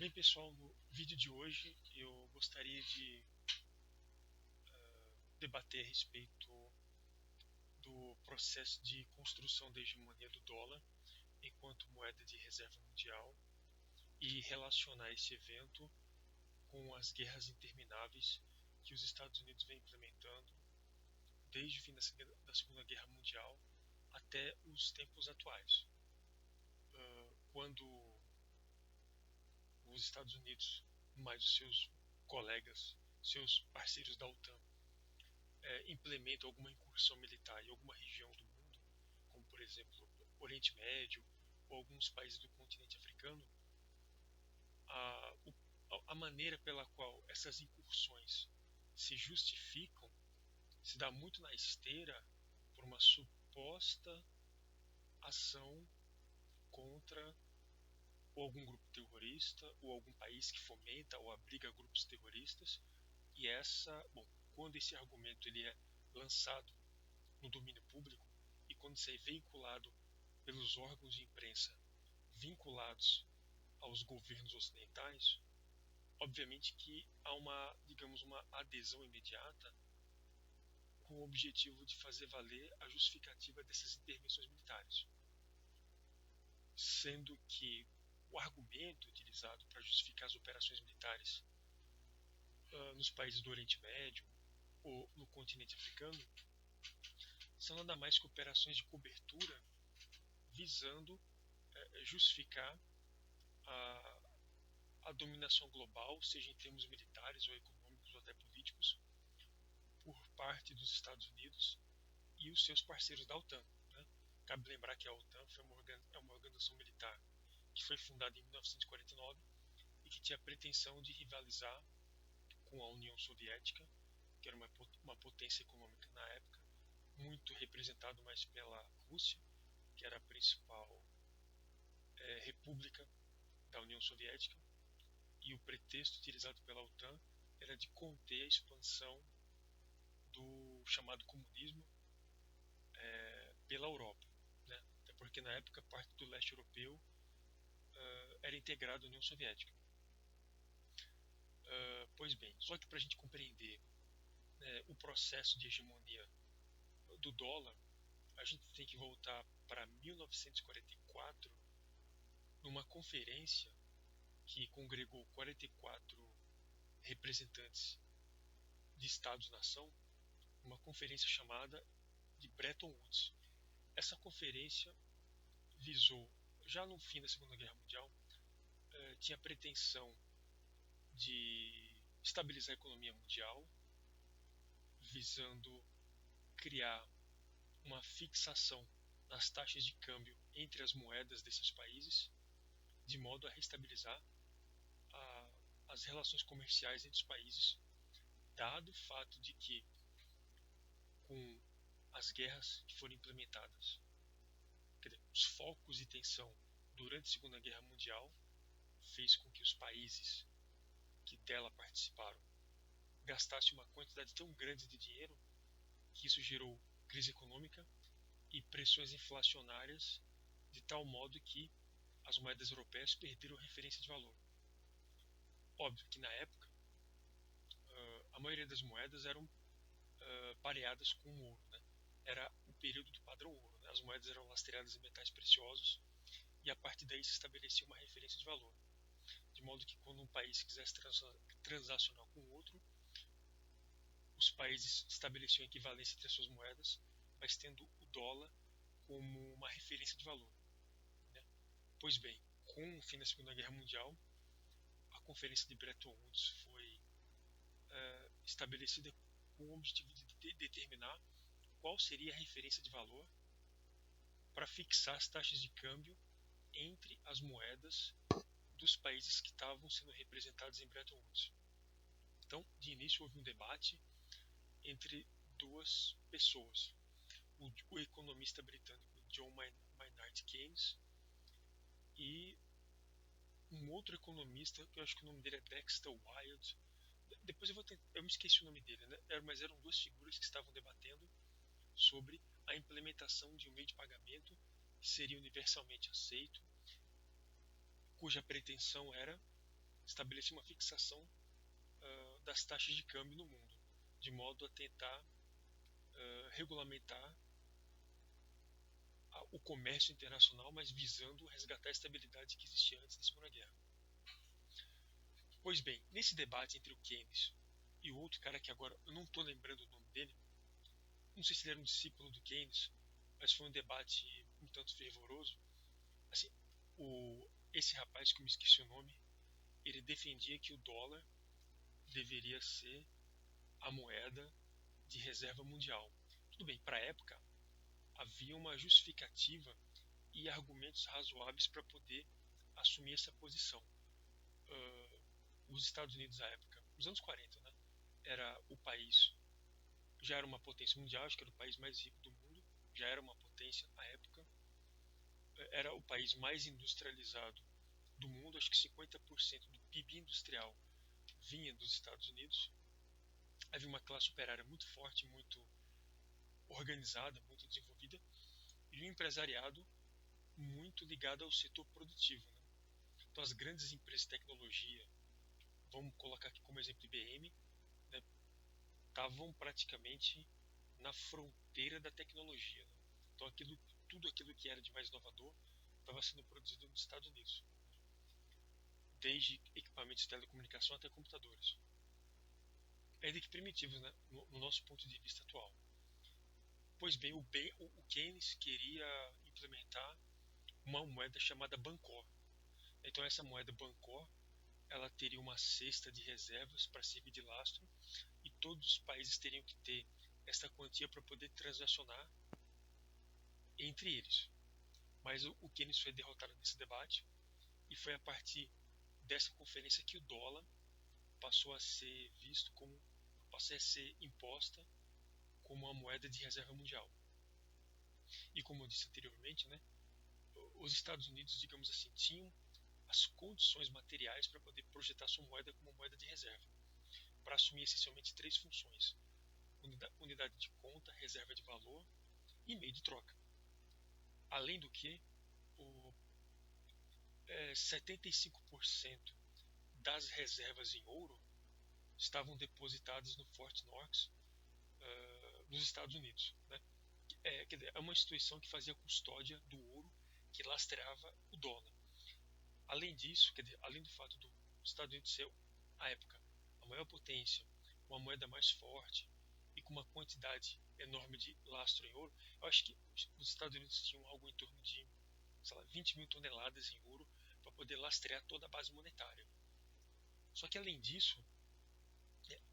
Bem, pessoal, no vídeo de hoje eu gostaria de debater a respeito do processo de construção da hegemonia do dólar enquanto moeda de reserva mundial e relacionar esse evento com as guerras intermináveis que os Estados Unidos vem implementando desde o fim da Segunda Guerra Mundial até os tempos atuais. Quando os Estados Unidos, mais os seus colegas, seus parceiros da OTAN, implementam alguma incursão militar em alguma região do mundo, como por exemplo o Oriente Médio ou alguns países do continente africano, a, a maneira pela qual essas incursões se justificam se dá muito na esteira por uma suposta ação contra ou algum grupo terrorista ou algum país que fomenta ou abriga grupos terroristas. E quando esse argumento ele é lançado no domínio público e quando isso é veiculado pelos órgãos de imprensa vinculados aos governos ocidentais, obviamente que há uma adesão imediata com o objetivo de fazer valer a justificativa dessas intervenções militares. Sendo que o argumento utilizado para justificar as operações militares nos países do Oriente Médio ou no continente africano são nada mais que operações de cobertura visando justificar a dominação global, seja em termos militares ou econômicos ou até políticos, por parte dos Estados Unidos e os seus parceiros da OTAN. Né? Cabe lembrar que a OTAN é uma organização militar que foi fundada em 1949 e que tinha a pretensão de rivalizar com a União Soviética, que era uma potência econômica na época, muito representado mais pela Rússia, que era a principal república da União Soviética, e o pretexto utilizado pela OTAN era de conter a expansão do chamado comunismo pela Europa, né? Até porque na época parte do leste europeu era integrado à União Soviética. Pois bem, só que para a gente compreender o processo de hegemonia do dólar, a gente tem que voltar para 1944, numa conferência que congregou 44 representantes de Estados-nação, uma conferência chamada de Bretton Woods. Essa conferência visou, já no fim da Segunda Guerra Mundial, tinha a pretensão de estabilizar a economia mundial, visando criar uma fixação nas taxas de câmbio entre as moedas desses países, de modo a restabilizar as relações comerciais entre os países, dado o fato de que, com as guerras que foram implementadas, os focos de tensão durante a Segunda Guerra Mundial fez com que os países que dela participaram gastassem uma quantidade tão grande de dinheiro que isso gerou crise econômica e pressões inflacionárias de tal modo que as moedas europeias perderam referência de valor. Óbvio que na época a maioria das moedas eram pareadas com o ouro, né? Era o período do padrão ouro, né? As moedas eram lastreadas em metais preciosos e a partir daí se estabelecia uma referência de valor, de modo que quando um país quisesse transacionar com o outro, os países estabeleciam a equivalência entre as suas moedas, mas tendo o dólar como uma referência de valor, né? Pois bem, com o fim da Segunda Guerra Mundial, a Conferência de Bretton Woods foi estabelecida com o objetivo de determinar qual seria a referência de valor para fixar as taxas de câmbio entre as moedas dos países que estavam sendo representados em Bretton Woods. Então, de início, houve um debate entre duas pessoas, o economista britânico John Maynard Keynes e um outro economista, que eu acho que o nome dele é Dexter Wild. Depois eu me esqueci o nome dele, né? Mas eram duas figuras que estavam debatendo sobre a implementação de um meio de pagamento que seria universalmente aceito, cuja pretensão era estabelecer uma fixação das taxas de câmbio no mundo, de modo a tentar regulamentar o comércio internacional, mas visando resgatar a estabilidade que existia antes da Segunda Guerra. Pois bem, nesse debate entre o Keynes e o outro cara que agora eu não estou lembrando o nome dele, não sei se ele era um discípulo do Keynes, mas foi um debate um tanto fervoroso. Assim, esse rapaz, que eu me esqueci o nome, ele defendia que o dólar deveria ser a moeda de reserva mundial. Tudo bem, para a época havia uma justificativa e argumentos razoáveis para poder assumir essa posição. Os Estados Unidos à época, nos anos 40, né, era o país, já era uma potência mundial, acho que era o país mais rico do mundo, já era uma potência à época, era o país mais industrializado do mundo, acho que 50% do PIB industrial vinha dos Estados Unidos. Havia uma classe operária muito forte, muito organizada, muito desenvolvida, e um empresariado muito ligado ao setor produtivo. Né? Então, as grandes empresas de tecnologia, vamos colocar aqui como exemplo IBM, né, estavam praticamente na fronteira da tecnologia. Né? Então, tudo aquilo que era de mais inovador estava sendo produzido nos Estados Unidos, desde equipamentos de telecomunicação até computadores. Ainda que primitivos, né, no nosso ponto de vista atual. Pois bem, o Keynes queria implementar uma moeda chamada Bancor. Então essa moeda Bancor, ela teria uma cesta de reservas para servir de lastro e todos os países teriam que ter essa quantia para poder transacionar entre eles. Mas o Keynes foi derrotado nesse debate e foi a partir dessa conferência que o dólar passou a ser visto como, passou a ser imposta como uma moeda de reserva mundial. E como eu disse anteriormente, né, os Estados Unidos, digamos assim, tinham as condições materiais para poder projetar sua moeda como moeda de reserva, para assumir essencialmente três funções: unidade de conta, reserva de valor e meio de troca. Além do que, 75% das reservas em ouro estavam depositadas no Fort Knox, nos Estados Unidos. Né? Quer dizer, é uma instituição que fazia custódia do ouro que lastreava o dólar. Além disso, quer dizer, além do fato dos Estados Unidos ser, à época, a maior potência, uma moeda mais forte e com uma quantidade enorme de lastro em ouro, eu acho que os Estados Unidos tinham algo em torno de, sei lá, 20 mil toneladas em ouro para poder lastrear toda a base monetária. Só que, além disso,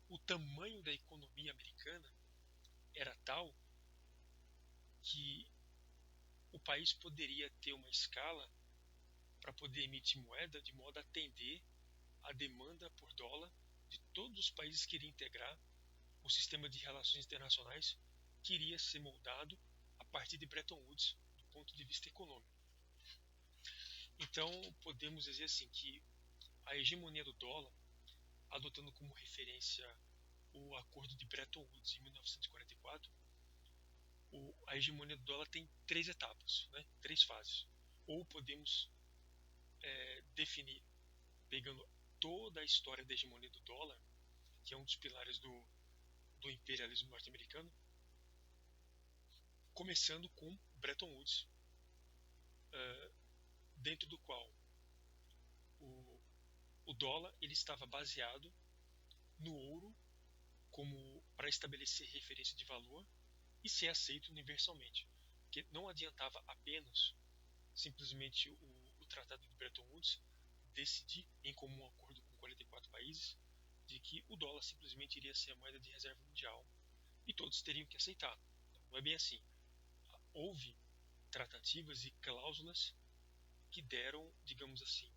o tamanho da economia americana era tal que o país poderia ter uma escala para poder emitir moeda de modo a atender a demanda por dólar de todos os países que iriam integrar o sistema de relações internacionais que iria ser moldado a partir de Bretton Woods do ponto de vista econômico. Então, podemos dizer assim que a hegemonia do dólar, adotando como referência o Acordo de Bretton Woods em 1944, a hegemonia do dólar tem três etapas, né? Três fases. Ou podemos definir, pegando toda a história da hegemonia do dólar, que é um dos pilares do imperialismo norte-americano, começando com Bretton Woods, dentro do qual o dólar ele estava baseado no ouro como para estabelecer referência de valor e ser aceito universalmente, porque não adiantava apenas simplesmente o Tratado de Bretton Woods decidir em comum acordo com 44 países de que o dólar simplesmente iria ser a moeda de reserva mundial e todos teriam que aceitar. Não é bem assim. Houve tratativas e cláusulas que deram, digamos assim,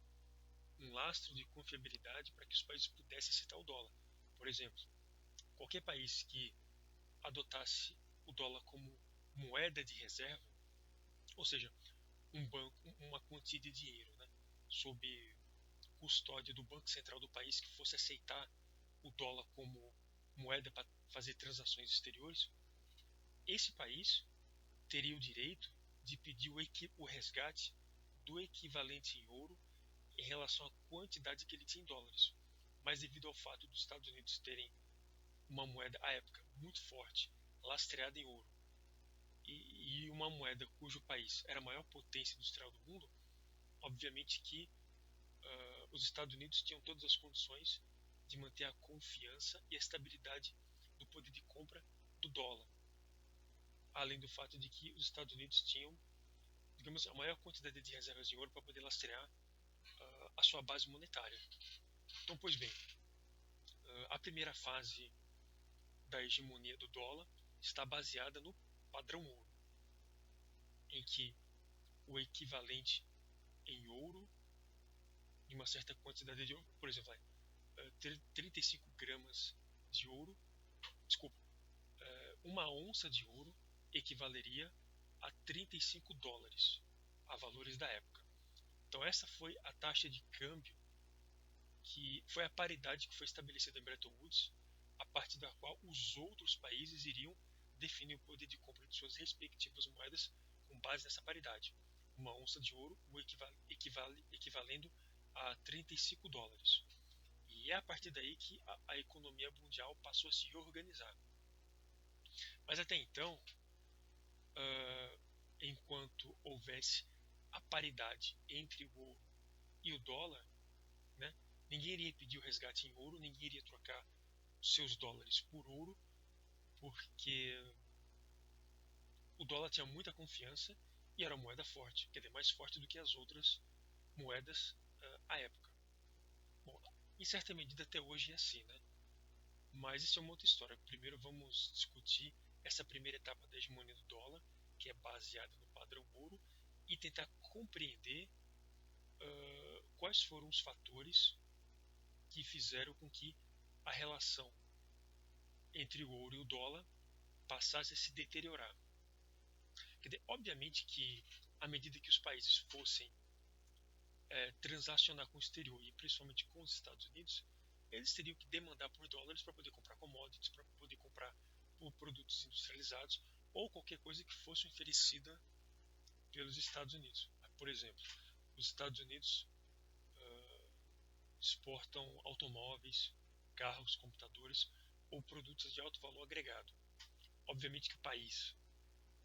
um lastro de confiabilidade para que os países pudessem aceitar o dólar. Por exemplo, qualquer país que adotasse o dólar como moeda de reserva, ou seja, um banco, uma quantia de dinheiro, né, sob custódia do Banco Central do país que fosse aceitar o dólar como moeda para fazer transações exteriores, esse país teria o direito de pedir o resgate do equivalente em ouro em relação à quantidade que ele tinha em dólares, mas devido ao fato dos Estados Unidos terem uma moeda à época muito forte, lastreada em ouro, e uma moeda cujo país era a maior potência industrial do mundo, obviamente que os Estados Unidos tinham todas as condições de manter a confiança e a estabilidade do poder de compra do dólar, além do fato de que os Estados Unidos tinham, digamos, a maior quantidade de reservas de ouro para poder lastrear a sua base monetária. Então, pois bem, a primeira fase da hegemonia do dólar está baseada no padrão ouro, em que o equivalente em ouro, em uma certa quantidade de ouro, por exemplo, 35 gramas de ouro, desculpa, uma onça de ouro equivaleria a 35 dólares, a valores da época. Então essa foi a taxa de câmbio, que foi a paridade que foi estabelecida em Bretton Woods, a partir da qual os outros países iriam definir o poder de compra de suas respectivas moedas com base nessa paridade. Uma onça de ouro equivalendo a 35 dólares. E é a partir daí que a economia mundial passou a se reorganizar. Mas até então, enquanto houvesse a paridade entre o ouro e o dólar, né, ninguém iria pedir o resgate em ouro, ninguém iria trocar seus dólares por ouro, porque o dólar tinha muita confiança e era uma moeda forte, quer dizer, mais forte do que as outras moedas à época. Bom, em certa medida até hoje é assim, né? Mas isso é uma outra história. Primeiro vamos discutir essa primeira etapa da hegemonia do dólar, que é baseada no padrão ouro, e tentar compreender quais foram os fatores que fizeram com que a relação entre o ouro e o dólar passasse a se deteriorar. Quer dizer, obviamente que à medida que os países fossem transacionar com o exterior e principalmente com os Estados Unidos, eles teriam que demandar por dólares para poder comprar commodities, para poder comprar por produtos industrializados ou qualquer coisa que fosse oferecida pelos Estados Unidos. Por exemplo, os Estados Unidos exportam automóveis, carros, computadores ou produtos de alto valor agregado. Obviamente que o país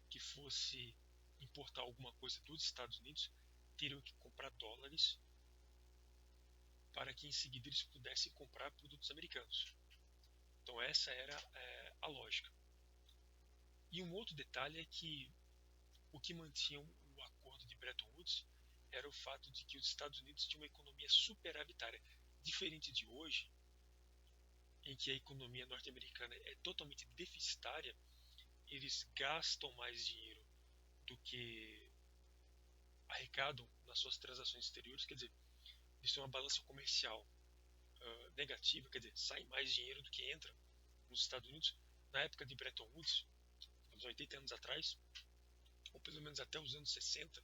que fosse importar alguma coisa dos Estados Unidos teria que comprar dólares para que em seguida eles pudessem comprar produtos americanos. Então essa era a lógica. E um outro detalhe é que o que mantinha o acordo de Bretton Woods era o fato de que os Estados Unidos tinham uma economia superavitária, diferente de hoje, em que a economia norte-americana é totalmente deficitária. Eles gastam mais dinheiro do que arrecadam nas suas transações exteriores, quer dizer, eles têm uma balança comercial negativa, quer dizer, sai mais dinheiro do que entra nos Estados Unidos. Na época de Bretton Woods, uns 80 anos atrás, ou pelo menos até os anos 60,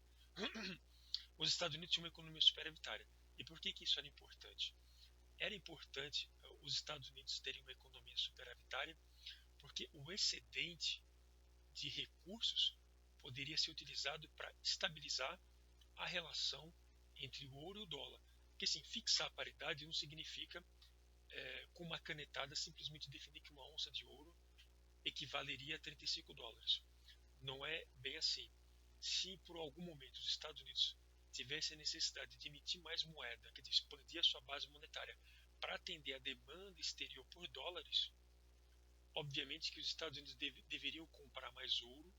os Estados Unidos tinham uma economia superavitária. E por que isso era importante? Era importante os Estados Unidos terem uma economia superavitária porque o excedente de recursos poderia ser utilizado para estabilizar a relação entre o ouro e o dólar. Porque assim, fixar a paridade não significa com uma canetada simplesmente definir que uma onça de ouro equivaleria a 35 dólares. Não é bem assim. Se por algum momento os Estados Unidos tivessem a necessidade de emitir mais moeda, quer dizer, expandir a sua base monetária para atender a demanda exterior por dólares, obviamente que os Estados Unidos deveriam comprar mais ouro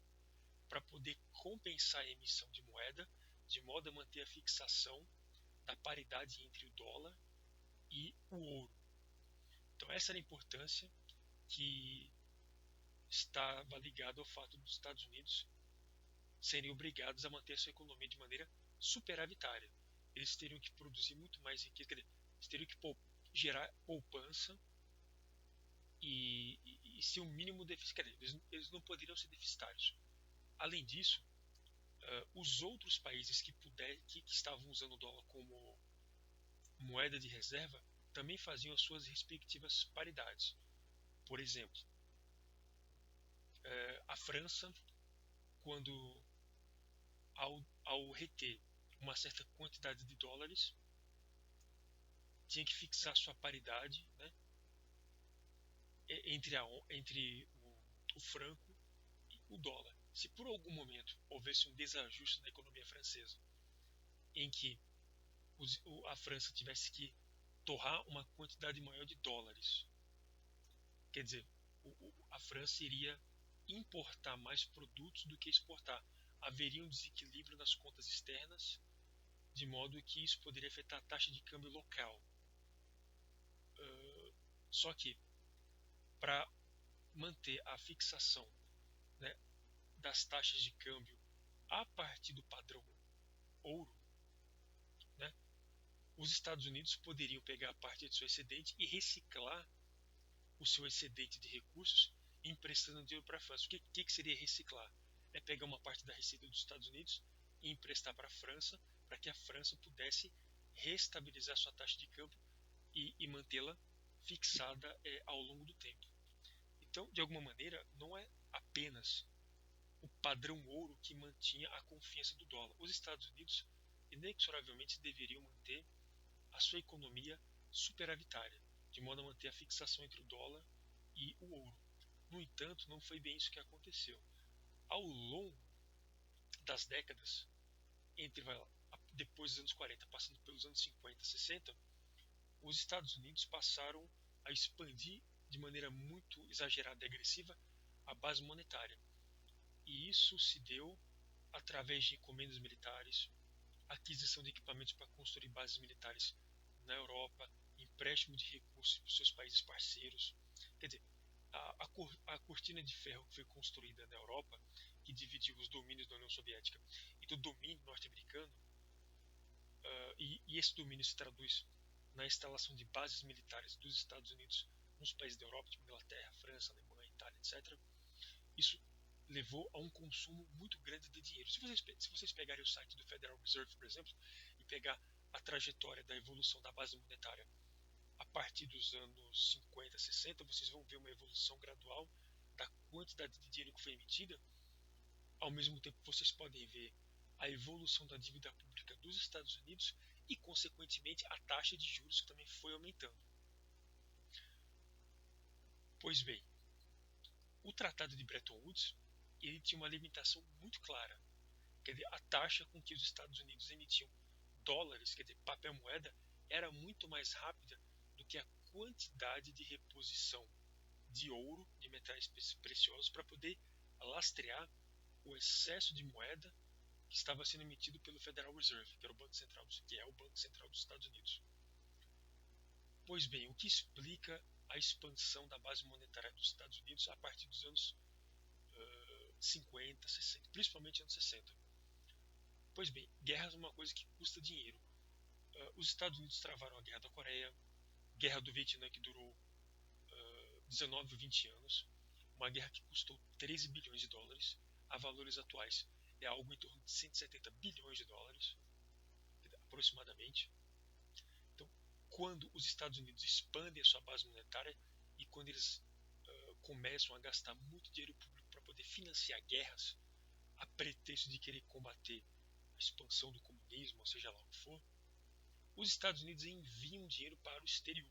para poder compensar a emissão de moeda, de modo a manter a fixação da paridade entre o dólar e o ouro. Então essa era a importância que estava ligada ao fato dos Estados Unidos serem obrigados a manter a sua economia de maneira superavitária. Eles teriam que produzir muito mais riqueza, quer dizer, eles teriam que gerar poupança e ser o mínimo deficitário. Eles não poderiam ser deficitários. Além disso, os outros países que estavam usando o dólar como moeda de reserva também faziam as suas respectivas paridades. Por exemplo, a França, quando ao reter uma certa quantidade de dólares, tinha que fixar sua paridade, né, entre o franco e o dólar. Se por algum momento houvesse um desajuste na economia francesa, em que a França tivesse que torrar uma quantidade maior de dólares, quer dizer, a França iria importar mais produtos do que exportar. Haveria um desequilíbrio nas contas externas, de modo que isso poderia afetar a taxa de câmbio local. Só que, para manter a fixação, né, das taxas de câmbio a partir do padrão ouro, né, os Estados Unidos poderiam pegar parte do seu excedente e reciclar o seu excedente de recursos emprestando dinheiro para a França. O que seria reciclar? É pegar uma parte da receita dos Estados Unidos e emprestar para a França, para que a França pudesse restabilizar sua taxa de câmbio e mantê-la fixada ao longo do tempo. Então, de alguma maneira, não é apenas o padrão ouro que mantinha a confiança do dólar. Os Estados Unidos, inexoravelmente, deveriam manter a sua economia superavitária, de modo a manter a fixação entre o dólar e o ouro. No entanto, não foi bem isso que aconteceu. Ao longo das décadas, depois dos anos 40, passando pelos anos 50, 60, os Estados Unidos passaram a expandir de maneira muito exagerada e agressiva a base monetária. E isso se deu através de encomendas militares, aquisição de equipamentos para construir bases militares na Europa, empréstimo de recursos para os seus países parceiros. Quer dizer, a cortina de ferro que foi construída na Europa, que dividiu os domínios da União Soviética e do domínio norte-americano, e esse domínio se traduz na instalação de bases militares dos Estados Unidos nos países da Europa, tipo Inglaterra, França, Alemanha, Itália, etc. Isso levou a um consumo muito grande de dinheiro. Se vocês pegarem o site do Federal Reserve, por exemplo, e pegar a trajetória da evolução da base monetária a partir dos anos 50, 60, vocês vão ver uma evolução gradual da quantidade de dinheiro que foi emitida. Ao mesmo tempo, vocês podem ver a evolução da dívida pública dos Estados Unidos e, consequentemente, a taxa de juros que também foi aumentando. Pois bem, o Tratado de Bretton Woods ele tinha uma limitação muito clara. Quer dizer, a taxa com que os Estados Unidos emitiam dólares, quer dizer, papel moeda, era muito mais rápida do que a quantidade de reposição de ouro, de metais preciosos, para poder lastrear o excesso de moeda que estava sendo emitido pelo Federal Reserve, que era o Banco Central, que é o Banco Central dos Estados Unidos. Pois bem, o que explica a expansão da base monetária dos Estados Unidos a partir dos anos 50, 60, principalmente anos 60? Pois bem, guerra é uma coisa que custa dinheiro. Os Estados Unidos travaram a Guerra da Coreia, Guerra do Vietnã, que durou 19 ou 20 anos, uma guerra que custou 13 bilhões de dólares, a valores atuais é algo em torno de 170 bilhões de dólares, aproximadamente. Então, quando os Estados Unidos expandem a sua base monetária e quando eles começam a gastar muito dinheiro público para poder financiar guerras, a pretexto de querer combater a expansão do comunismo, ou seja lá o que for, os Estados Unidos enviam dinheiro para o exterior.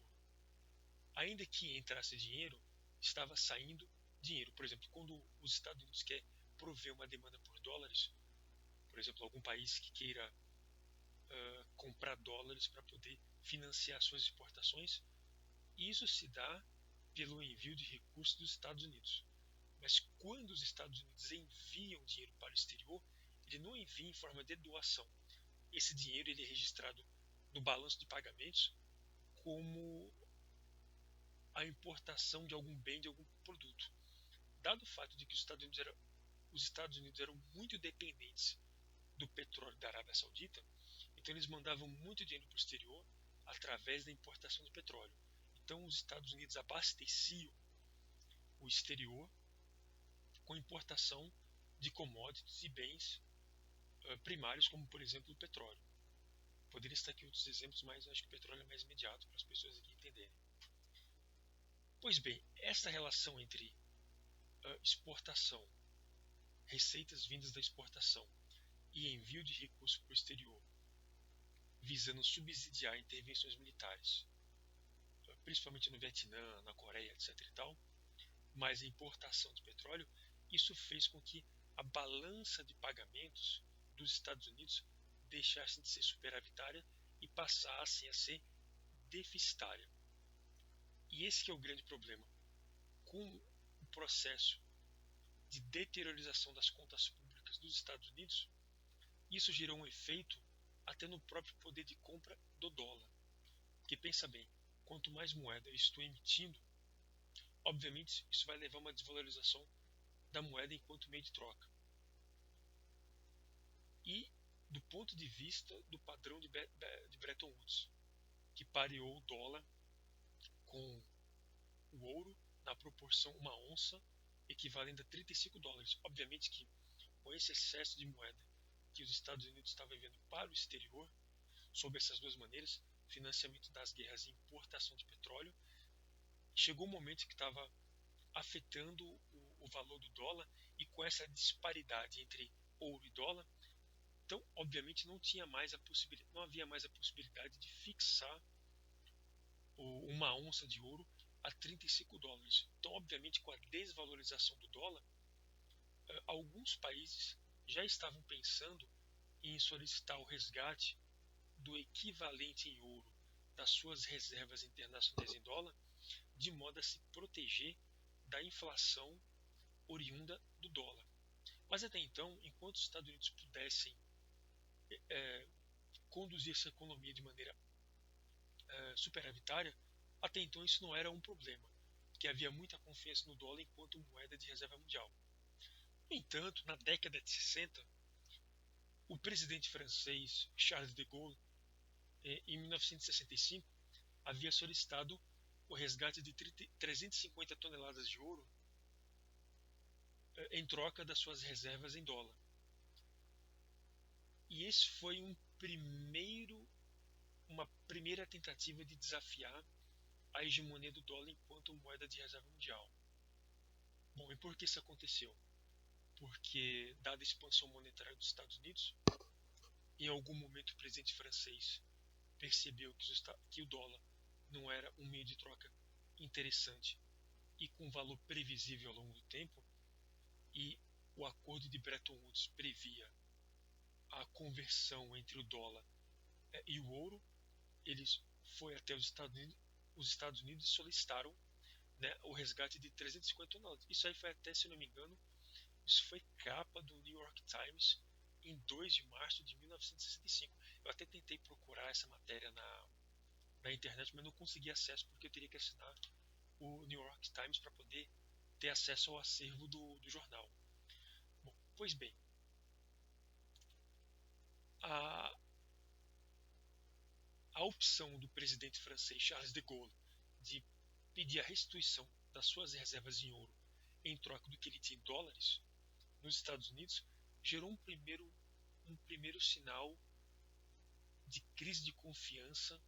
Ainda que entrasse dinheiro, estava saindo dinheiro. Por exemplo, quando os Estados Unidos quer prover uma demanda por dólares, por exemplo, algum país que queira comprar dólares para poder financiar suas exportações, isso se dá pelo envio de recursos dos Estados Unidos. Mas quando os Estados Unidos enviam dinheiro para o exterior, ele não envia em forma de doação. Esse dinheiro ele é registrado no balanço de pagamentos como a importação de algum bem, de algum produto. Dado o fato de que os Estados Unidos eram muito dependentes do petróleo da Arábia Saudita, então eles mandavam muito dinheiro para o exterior através da importação do petróleo. Então os Estados Unidos abasteciam o exterior com importação de commodities e bens primários, como por exemplo o petróleo. Poderia estar aqui outros exemplos, mas acho que o petróleo é mais imediato para as pessoas aqui entenderem. Pois bem, essa relação entre exportação, receitas vindas da exportação e envio de recursos para o exterior visando subsidiar intervenções militares, principalmente no Vietnã, na Coreia, etc. e tal, mais a importação de petróleo, isso fez com que a balança de pagamentos dos Estados Unidos deixasse de ser superavitária e passasse a ser deficitária. E esse que é o grande problema. Com o processo de deteriorização das contas públicas dos Estados Unidos, isso gerou um efeito até no próprio poder de compra do dólar. Porque pensa bem, quanto mais moeda eu estou emitindo, obviamente isso vai levar a uma desvalorização da moeda enquanto meio de troca. E do ponto de vista do padrão de Bretton Woods, que pareou o dólar com o ouro na proporção uma onça equivalente a $35. Obviamente que com esse excesso de moeda que os Estados Unidos estavam enviando para o exterior, sob essas duas maneiras, financiamento das guerras e importação de petróleo, chegou um momento que estava afetando o valor do dólar, e com essa disparidade entre ouro e dólar, então obviamente não havia mais a possibilidade de fixar uma onça de ouro a $35. Então obviamente com a desvalorização do dólar, alguns países já estavam pensando em solicitar o resgate do equivalente em ouro das suas reservas internacionais em dólar, de modo a se proteger da inflação oriunda do dólar. Mas até então, enquanto os Estados Unidos pudessem conduzir essa economia de maneira superavitária, até então isso não era um problema, porque havia muita confiança no dólar enquanto moeda de reserva mundial. No entanto, na década de 60, o presidente francês Charles de Gaulle, em 1965, havia solicitado o resgate de 350 toneladas de ouro em troca das suas reservas em dólar. E esse foi uma primeira tentativa de desafiar a hegemonia do dólar enquanto moeda de reserva mundial. Bom, e por que isso aconteceu? Porque, dada a expansão monetária dos Estados Unidos, em algum momento o presidente francês percebeu que o dólar não era um meio de troca interessante e com valor previsível ao longo do tempo, e o acordo de Bretton Woods previa a conversão entre o dólar e o ouro. Eles foi até os Estados Unidos e solicitaram, né, o resgate de 350 toneladas. Isso aí foi até, se não me engano, isso foi capa do New York Times em 2 de março de 1965. Eu até tentei procurar essa matéria na internet, mas não consegui acesso porque eu teria que assinar o New York Times para poder ter acesso ao acervo do jornal. Bom, pois bem, a, a opção do presidente francês Charles de Gaulle de pedir a restituição das suas reservas em ouro em troca do que ele tinha em dólares nos Estados Unidos gerou um primeiro sinal de crise de confiança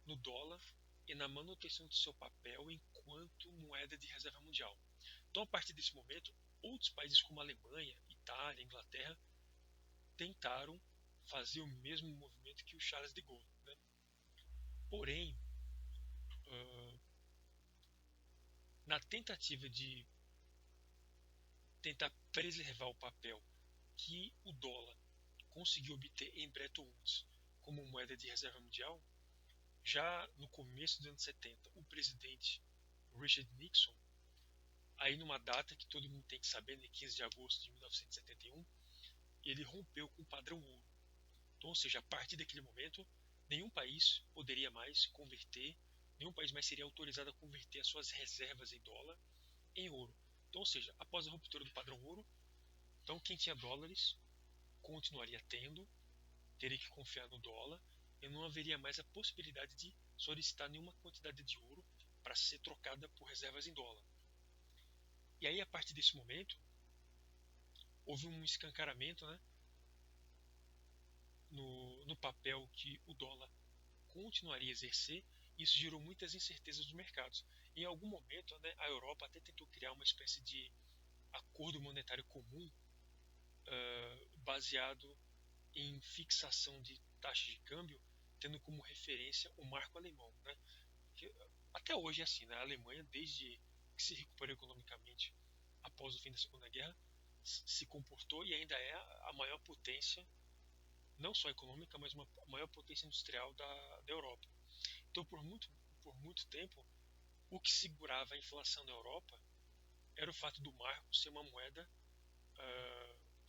no dólar e na manutenção do seu papel enquanto moeda de reserva mundial. Então, a partir desse momento, outros países como a Alemanha, Itália, Inglaterra tentaram fazer o mesmo movimento que o Charles de Gaulle, né? Porém, na tentativa de tentar preservar o papel que o dólar conseguiu obter em Bretton Woods como moeda de reserva mundial, já no começo dos anos 70, o presidente Richard Nixon, aí numa data que todo mundo tem que saber, né, 15 de agosto de 1971, ele rompeu com o padrão ouro. Então, ou seja, a partir daquele momento, nenhum país poderia mais converter, nenhum país mais seria autorizado a converter as suas reservas em dólar em ouro. Então, ou seja, após a ruptura do padrão ouro, então quem tinha dólares continuaria tendo, teria que confiar no dólar, e não haveria mais a possibilidade de solicitar nenhuma quantidade de ouro para ser trocada por reservas em dólar. E aí, a partir desse momento, houve um escancaramento, né, no papel que o dólar continuaria a exercer, e isso gerou muitas incertezas nos mercados. Em algum momento, né, a Europa até tentou criar uma espécie de acordo monetário comum baseado em fixação de taxas de câmbio, tendo como referência o marco alemão, né? Que, até hoje é assim, né? A Alemanha, desde que se recuperou economicamente após o fim da Segunda Guerra, se comportou e ainda é a maior potência, não só econômica, mas uma maior potência industrial da Europa. Então, por muito tempo, o que segurava a inflação na Europa era o fato do marco ser uma moeda,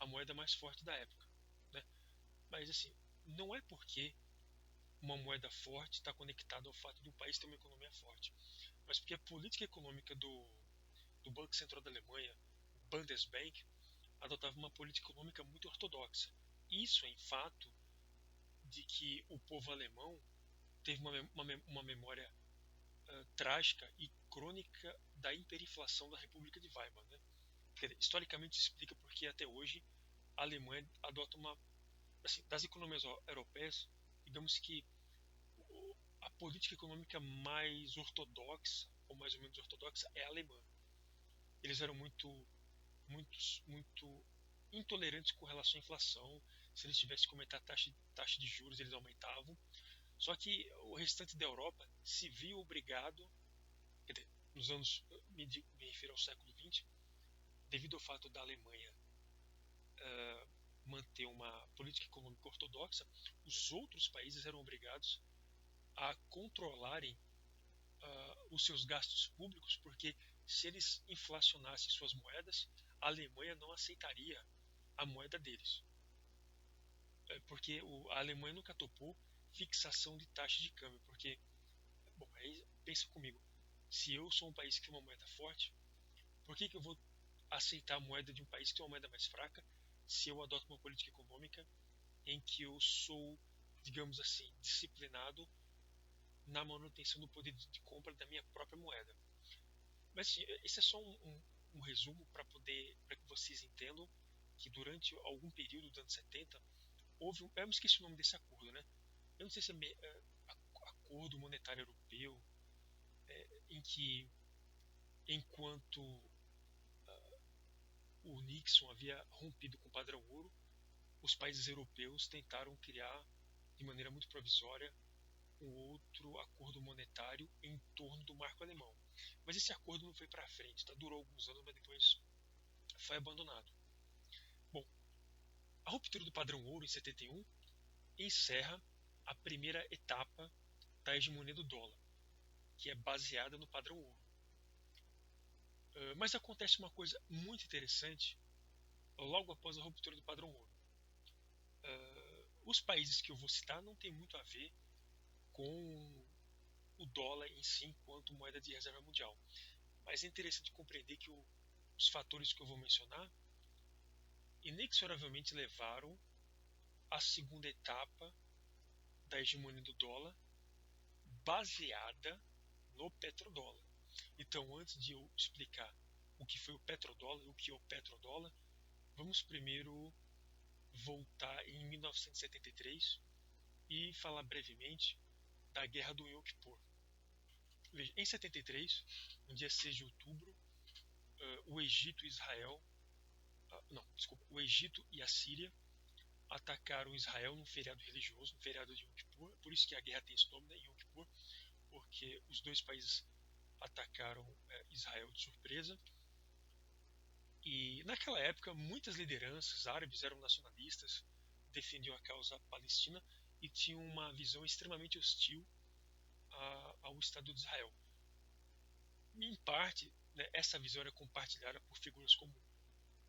a moeda mais forte da época, né? Mas assim, não é porque uma moeda forte está conectada ao fato de um país ter uma economia forte, mas porque a política econômica do Banco Central da Alemanha, o Bundesbank, adotava uma política econômica muito ortodoxa. Isso em fato de que o povo alemão teve uma memória trágica e crônica da hiperinflação da República de Weimar. Né? Historicamente se explica porque até hoje a Alemanha adota uma, assim, das economias europeias, digamos que a política econômica mais ortodoxa, ou mais ou menos ortodoxa, é a alemã. Eles eram muito intolerantes com relação à inflação. Se eles tivessem que aumentar a taxa de juros, eles aumentavam. Só que o restante da Europa se viu obrigado, nos anos, me refiro ao século XX, devido ao fato da Alemanha manter uma política econômica ortodoxa, os outros países eram obrigados a controlarem os seus gastos públicos, porque se eles inflacionassem suas moedas, a Alemanha não aceitaria a moeda deles. Porque a Alemanha nunca topou fixação de taxa de câmbio, porque, bom, aí pensa comigo, se eu sou um país que tem uma moeda forte, por que eu vou aceitar a moeda de um país que tem uma moeda mais fraca se eu adoto uma política econômica em que eu sou, digamos assim, disciplinado na manutenção do poder de compra da minha própria moeda? Mas assim, esse é só um resumo para que vocês entendam que durante algum período dos anos 70 houve eu me esqueci o nome desse acordo, né? Eu não sei se é acordo monetário europeu, em que enquanto o Nixon havia rompido com o padrão ouro, os países europeus tentaram criar de maneira muito provisória um outro acordo monetário em torno do marco alemão. Mas esse acordo não foi para frente, tá? Durou alguns anos, mas depois foi abandonado. Bom, a ruptura do padrão ouro em 71 encerra a primeira etapa da hegemonia do dólar, que é baseada no padrão ouro. Mas acontece uma coisa muito interessante logo após a ruptura do padrão ouro. Os países que eu vou citar não tem muito a ver com o dólar em si enquanto moeda de reserva mundial. Mas é interessante compreender que os fatores que eu vou mencionar inexoravelmente levaram à segunda etapa da hegemonia do dólar baseada no petrodólar. Então, antes de eu explicar o que foi o petrodólar e o que é o petrodólar, vamos primeiro voltar em 1973 e falar brevemente da Guerra do Yom Kippur. Veja, em 73, no dia 6 de outubro, o Egito e Israel, o Egito e a Síria atacaram Israel num feriado religioso, no feriado de Yom Kippur. Por isso que a guerra tem esse nome, né, Yom Kippur, porque os dois países atacaram Israel de surpresa. E naquela época, muitas lideranças árabes eram nacionalistas, defendiam a causa palestina e tinham uma visão extremamente hostil ao Estado de Israel. Em parte, né, essa visão era compartilhada por figuras como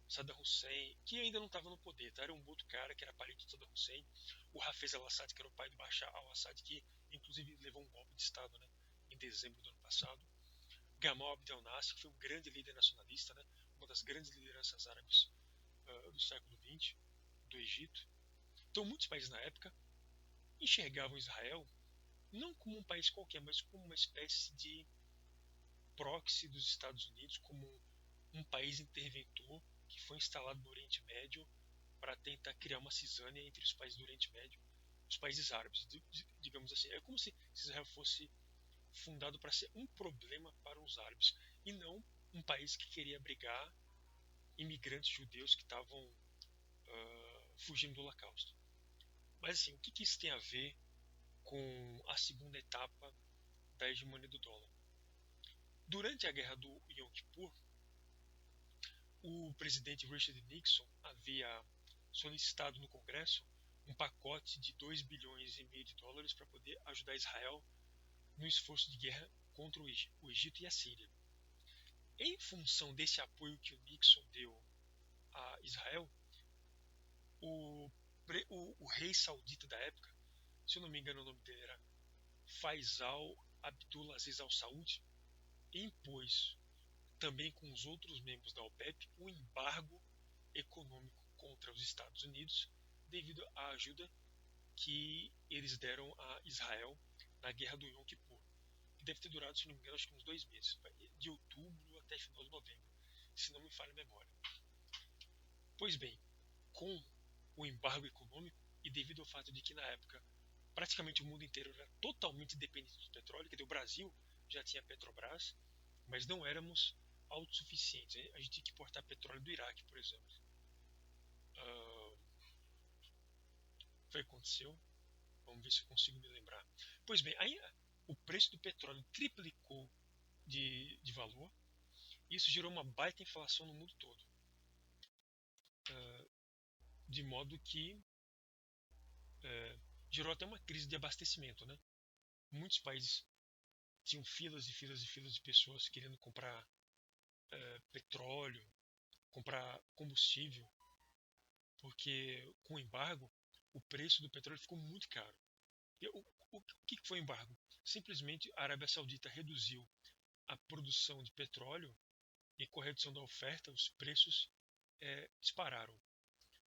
Saddam Hussein, que ainda não estava no poder, tá? Era um outro cara que era parente de Saddam Hussein, o Hafez al-Assad, que era o pai do Bashar al-Assad, que inclusive levou um golpe de Estado, né, em dezembro do ano passado. Gamal Abdel Nasser, que foi um grande líder nacionalista, né, uma das grandes lideranças árabes do século XX, do Egito. Então, muitos países na época enxergavam Israel não como um país qualquer, mas como uma espécie de proxy dos Estados Unidos, como um país interventor que foi instalado no Oriente Médio para tentar criar uma cisânia entre os países do Oriente Médio, os países árabes, digamos assim. É como se Israel fosse fundado para ser um problema para os árabes e não um país que queria abrigar imigrantes judeus que estavam fugindo do Holocausto. Mas assim, o que isso tem a ver com a segunda etapa da hegemonia do dólar. Durante a guerra do Yom Kippur, o presidente Richard Nixon havia solicitado no Congresso um pacote de 2 bilhões e meio de dólares para poder ajudar Israel no esforço de guerra contra o Egito e a Síria. Em função desse apoio que o Nixon deu a Israel, o rei saudita da época, se eu não me engano o nome dele era Faisal Abdulaziz Al Saud, impôs, também com os outros membros da OPEP, um embargo econômico contra os Estados Unidos devido à ajuda que eles deram a Israel na guerra do Yom Kippur, que deve ter durado, se não me engano, acho que uns 2 meses, de outubro até final de novembro, se não me falha a memória. Pois bem, com o embargo econômico e devido ao fato de que na época praticamente o mundo inteiro era totalmente dependente do petróleo, quer dizer, o Brasil já tinha Petrobras, mas não éramos autossuficientes. A gente tinha que importar petróleo do Iraque, por exemplo. Foi o que aconteceu. Vamos ver se eu consigo me lembrar. Pois bem, aí o preço do petróleo triplicou de valor. Isso gerou uma baita inflação no mundo todo. De modo que gerou até uma crise de abastecimento, né? Muitos países tinham filas e filas e filas de pessoas querendo comprar petróleo, comprar combustível, porque com o embargo o preço do petróleo ficou muito caro. E o que foi o embargo? Simplesmente a Arábia Saudita reduziu a produção de petróleo e com a redução da oferta os preços dispararam.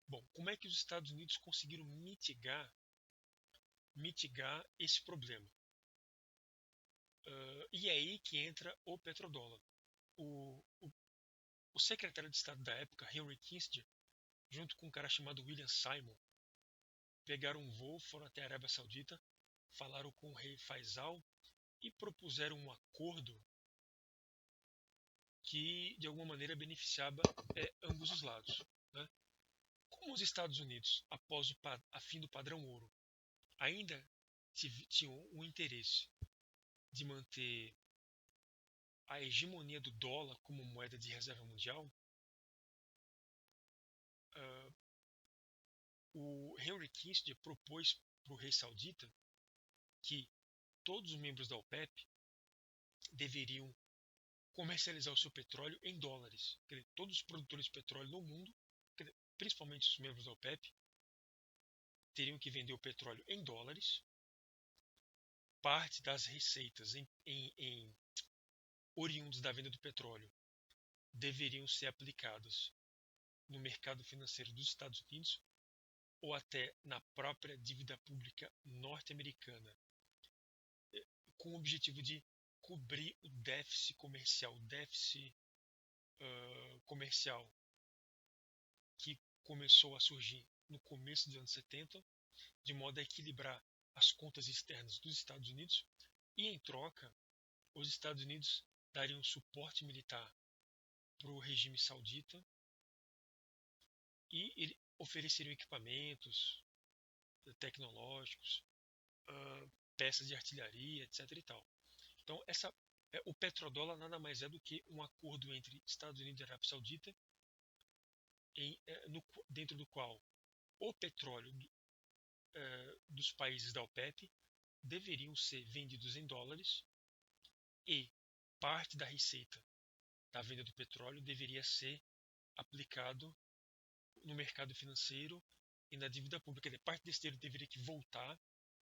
Bom, como é que os Estados Unidos conseguiram mitigar esse problema? E é aí que entra o petrodólar. O secretário de Estado da época, Henry Kissinger, junto com um cara chamado William Simon, pegaram um voo, foram até a Arábia Saudita, falaram com o rei Faisal e propuseram um acordo que de alguma maneira beneficiava ambos os lados. Né? Como os Estados Unidos, após a fim do padrão ouro, ainda tinham o interesse de manter a hegemonia do dólar como moeda de reserva mundial, o Henry Kissinger propôs para o rei saudita que todos os membros da OPEP deveriam comercializar o seu petróleo em dólares. Quer dizer, todos os produtores de petróleo no mundo, principalmente os membros da OPEP, teriam que vender o petróleo em dólares. Parte das receitas em oriundos da venda do petróleo deveriam ser aplicadas no mercado financeiro dos Estados Unidos ou até na própria dívida pública norte-americana, com o objetivo de cobrir o déficit comercial que começou a surgir no começo dos anos 70, de modo a equilibrar as contas externas dos Estados Unidos e, em troca, os Estados Unidos dariam suporte militar para o regime saudita e ele ofereceriam equipamentos tecnológicos, peças de artilharia, etc. e tal. Então, o petrodólar nada mais é do que um acordo entre Estados Unidos e Arábia Saudita, dentro do qual o petróleo dos países da OPEP deveriam ser vendidos em dólares e parte da receita da venda do petróleo deveria ser aplicado no mercado financeiro e na dívida pública. Parte desse dinheiro deveria que voltar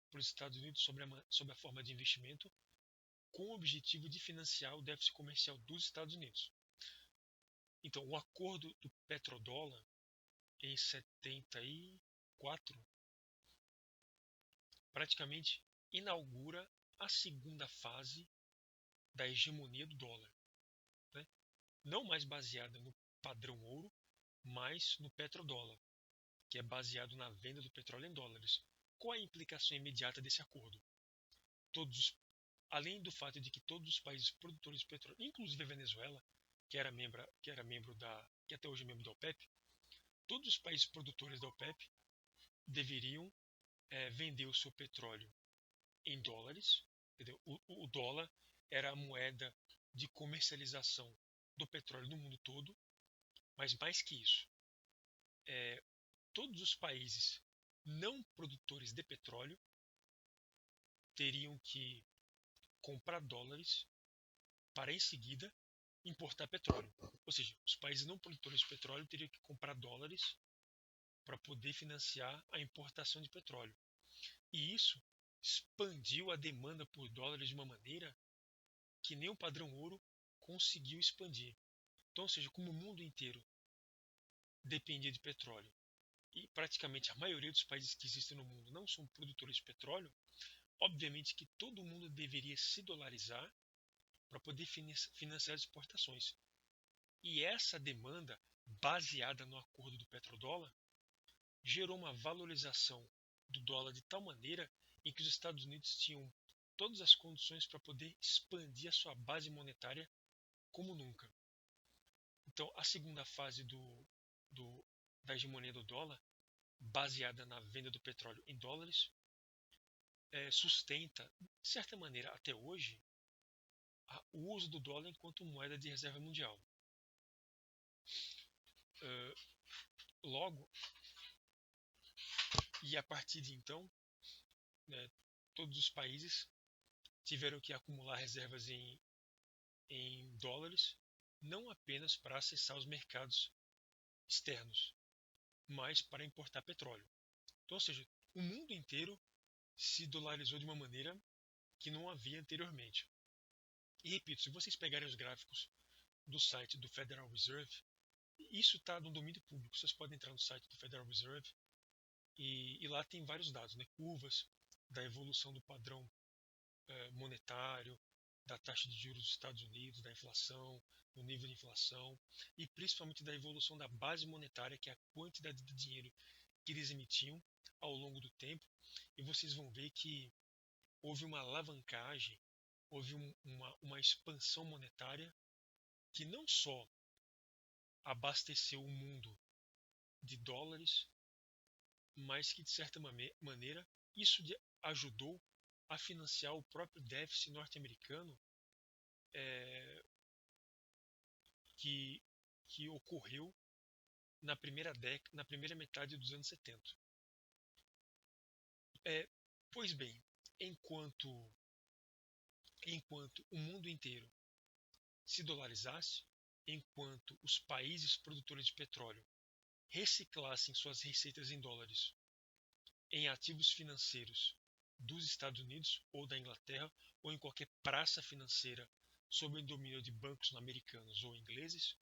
para os Estados Unidos sob a forma de investimento, com o objetivo de financiar o déficit comercial dos Estados Unidos. Então, o acordo do petrodólar em 74 praticamente inaugura a segunda fase da hegemonia do dólar, né? Não mais baseada no padrão ouro, mas no petrodólar, que é baseado na venda do petróleo em dólares. Qual a implicação imediata desse acordo? Além do fato de que todos os países produtores de petróleo, inclusive a Venezuela, que até hoje é membro da OPEP, todos os países produtores da OPEP deveriam vender o seu petróleo em dólares, entendeu? O dólar era a moeda de comercialização do petróleo no mundo todo, mas mais que isso, todos os países não produtores de petróleo teriam que comprar dólares para em seguida importar petróleo. Ou seja, os países não produtores de petróleo teriam que comprar dólares para poder financiar a importação de petróleo. E isso expandiu a demanda por dólares de uma maneira que nem o padrão ouro conseguiu expandir. Então, ou seja, como o mundo inteiro dependia de petróleo e praticamente a maioria dos países que existem no mundo não são produtores de petróleo, obviamente que todo mundo deveria se dolarizar para poder financiar as exportações. E essa demanda, baseada no acordo do petrodólar, gerou uma valorização do dólar de tal maneira em que os Estados Unidos tinham todas as condições para poder expandir a sua base monetária como nunca. Então, a segunda fase da hegemonia do dólar, baseada na venda do petróleo em dólares, sustenta, de certa maneira, até hoje, o uso do dólar enquanto moeda de reserva mundial. Logo, e a partir de então, né, todos os países tiveram que acumular reservas em dólares, não apenas para acessar os mercados externos, mas para importar petróleo. Então, ou seja, o mundo inteiro se dolarizou de uma maneira que não havia anteriormente. E repito, se vocês pegarem os gráficos do site do Federal Reserve, isso está no domínio público. Vocês podem entrar no site do Federal Reserve e lá tem vários dados, né? Curvas da evolução do padrão monetário, da taxa de juros dos Estados Unidos, da inflação, do nível de inflação e principalmente da evolução da base monetária, que é a quantidade de dinheiro que eles emitiam ao longo do tempo. E vocês vão ver que houve uma alavancagem, houve uma expansão monetária que não só abasteceu o mundo de dólares, mas que, de certa maneira, isso ajudou a financiar o próprio déficit norte-americano que, que ocorreu na primeira metade dos anos 70. Pois bem, enquanto o mundo inteiro se dolarizasse, enquanto os países produtores de petróleo reciclassem suas receitas em dólares em ativos financeiros dos Estados Unidos ou da Inglaterra ou em qualquer praça financeira sob o domínio de bancos americanos ou ingleses,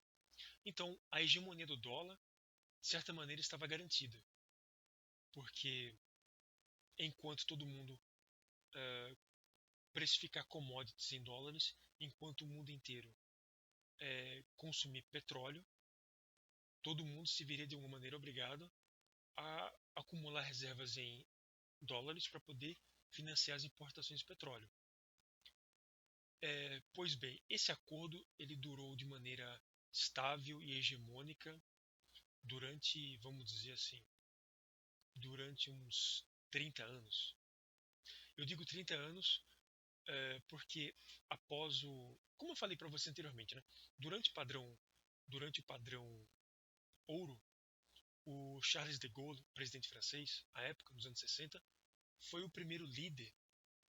então a hegemonia do dólar, de certa maneira, estava garantida. Porque enquanto todo mundo precificar commodities em dólares, enquanto o mundo inteiro consumir petróleo, todo mundo se veria de alguma maneira obrigado a acumular reservas em dólares para poder financiar as importações de petróleo. Pois bem, esse acordo ele durou de maneira estável e hegemônica durante, vamos dizer assim, durante uns 30 anos. Eu digo 30 anos porque após como eu falei para você anteriormente, né, durante o padrão ouro, o Charles de Gaulle, presidente francês, à época, nos anos 60, foi o primeiro líder,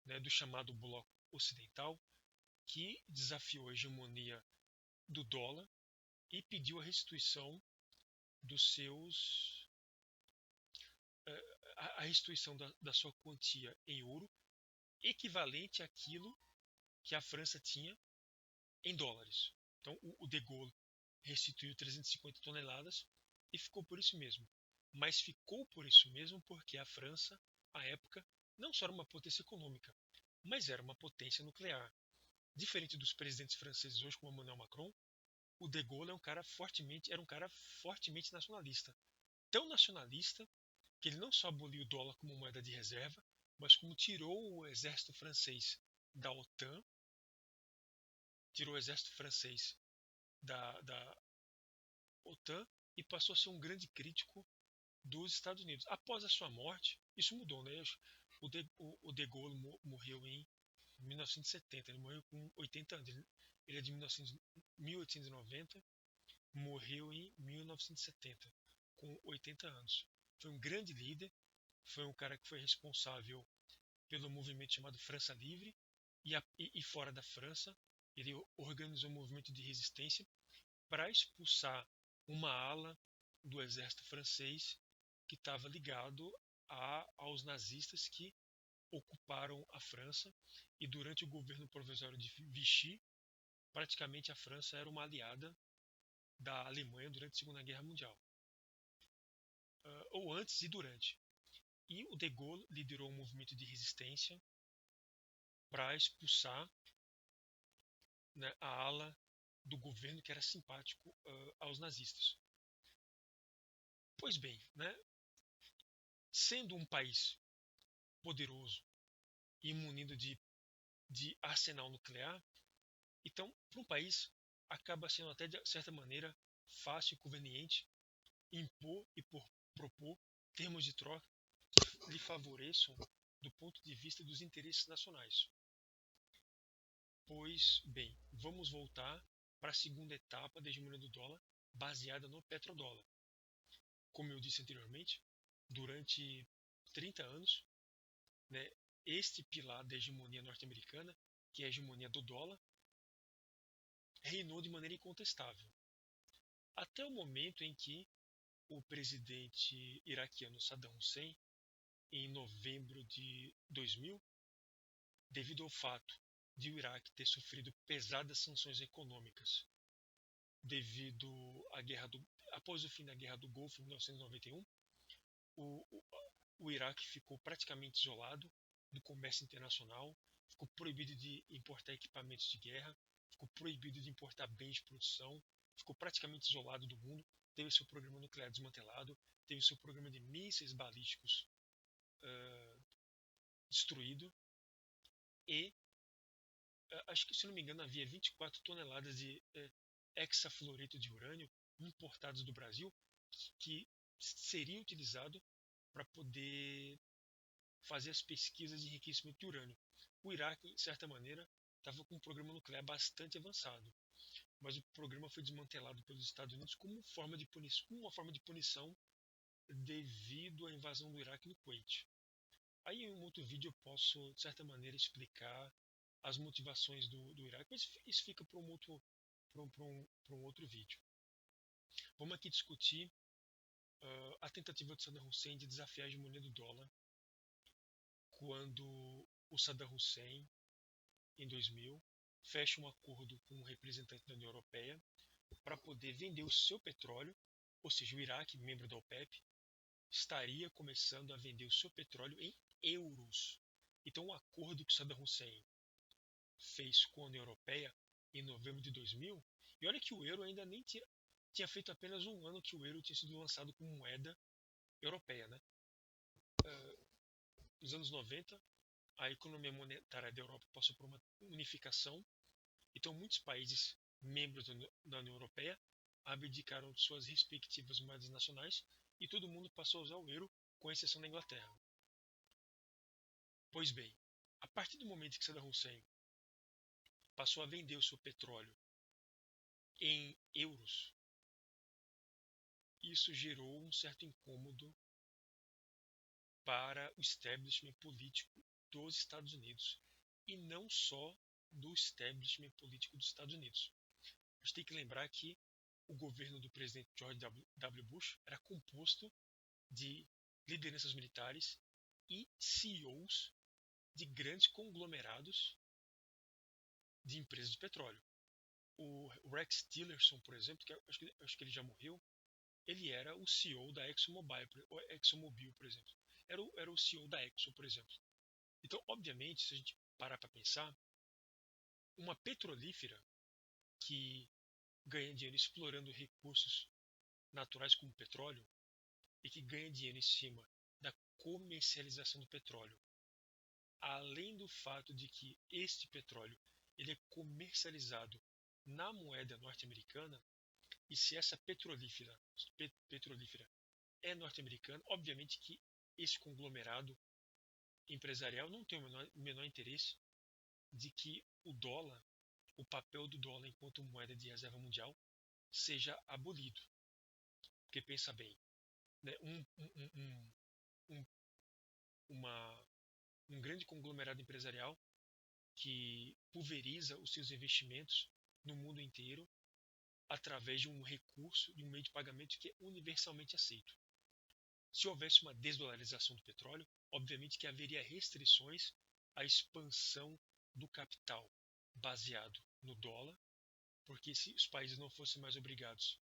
né, do chamado Bloco Ocidental, que desafiou a hegemonia do dólar e pediu a restituição dos seus a restituição da sua quantia em ouro equivalente àquilo que a França tinha em dólares. Então o de Gaulle restituiu 350 toneladas e ficou por isso mesmo. Mas ficou por isso mesmo porque a França, à época, não só era uma potência econômica, mas era uma potência nuclear. Diferente dos presidentes franceses hoje, como Emmanuel Macron, o de Gaulle era um cara fortemente nacionalista. Tão nacionalista que ele não só aboliu o dólar como moeda de reserva, mas como tirou o exército francês da OTAN, tirou o exército francês da OTAN e passou a ser um grande crítico dos Estados Unidos. Após a sua morte, isso mudou, né? o De Gaulle morreu em 1970, ele morreu com 80 anos. Ele é de 1890, morreu em 1970, com 80 anos. Foi um grande líder, foi um cara que foi responsável pelo movimento chamado França Livre, e fora da França, ele organizou um movimento de resistência para expulsar uma ala do exército francês que estava ligado aos nazistas que ocuparam a França, e durante o governo provisório de Vichy, praticamente a França era uma aliada da Alemanha durante a Segunda Guerra Mundial, ou antes e durante. E o De Gaulle liderou um movimento de resistência para expulsar, né, a ala do governo que era simpático aos nazistas. Pois bem, né, sendo um país poderoso e munido de arsenal nuclear, então, para um país, acaba sendo até de certa maneira fácil e conveniente impor e propor termos de troca que lhe favoreçam do ponto de vista dos interesses nacionais. Pois bem, vamos voltar para a segunda etapa da hegemonia do dólar, baseada no petrodólar. Como eu disse anteriormente, durante 30 anos, né, este pilar da hegemonia norte-americana, que é a hegemonia do dólar, reinou de maneira incontestável. Até o momento em que o presidente iraquiano Saddam Hussein, em novembro de 2000, devido ao fato de o Iraque ter sofrido pesadas sanções econômicas devido após o fim da Guerra do Golfo em 1991, o Iraque ficou praticamente isolado do comércio internacional, ficou proibido de importar equipamentos de guerra, ficou proibido de importar bens de produção, ficou praticamente isolado do mundo, teve seu programa nuclear desmantelado, teve seu programa de mísseis balísticos destruído, e acho que, se não me engano, havia 24 toneladas de hexafluoreto de urânio importados do Brasil que seria utilizado para poder fazer as pesquisas de enriquecimento de urânio. O Iraque, de certa maneira, estava com um programa nuclear bastante avançado, mas o programa foi desmantelado pelos Estados Unidos como uma forma de punição devido à invasão do Iraque no Kuwait. Aí, em um outro vídeo, eu posso, de certa maneira, explicar as motivações do Iraque, mas isso fica para um outro vídeo. Vamos aqui discutir a tentativa de Saddam Hussein de desafiar a hegemonia do dólar, quando o Saddam Hussein, em 2000, fecha um acordo com um representante da União Europeia para poder vender o seu petróleo, ou seja, o Iraque, membro da OPEP, estaria começando a vender o seu petróleo em euros. Então, o acordo que Saddam Hussein fez com a União Europeia em novembro de 2000, e olha que o euro ainda nem tinha feito apenas um ano que o euro tinha sido lançado como moeda europeia, né? Nos anos 90, a economia monetária da Europa passou por uma unificação, então muitos países membros da União Europeia abdicaram de suas respectivas moedas nacionais e todo mundo passou a usar o euro, com exceção da Inglaterra. Pois bem, a partir do momento que Saddam Hussein passou a vender o seu petróleo em euros, isso gerou um certo incômodo para o establishment político dos Estados Unidos, e não só do establishment político dos Estados Unidos. A gente tem que lembrar que o governo do presidente George W. Bush era composto de lideranças militares e CEOs de grandes conglomerados de empresas de petróleo. O Rex Tillerson, por exemplo, que acho que ele já morreu, ele era o CEO da ExxonMobil, por exemplo. Era o CEO da Exxon, por exemplo. Então, obviamente, se a gente parar para pensar, uma petrolífera que ganha dinheiro explorando recursos naturais como petróleo e que ganha dinheiro em cima da comercialização do petróleo, além do fato de que este petróleo ele é comercializado na moeda norte-americana, e se essa petrolífera é norte-americana, obviamente que esse conglomerado empresarial não tem o menor interesse de que o papel do dólar enquanto moeda de reserva mundial, seja abolido. Porque pensa bem, né, um, uma, um grande conglomerado empresarial que pulveriza os seus investimentos no mundo inteiro através de um recurso, de um meio de pagamento que é universalmente aceito. Se houvesse uma desdolarização do petróleo, obviamente que haveria restrições à expansão do capital baseado no dólar, porque se os países não fossem mais obrigados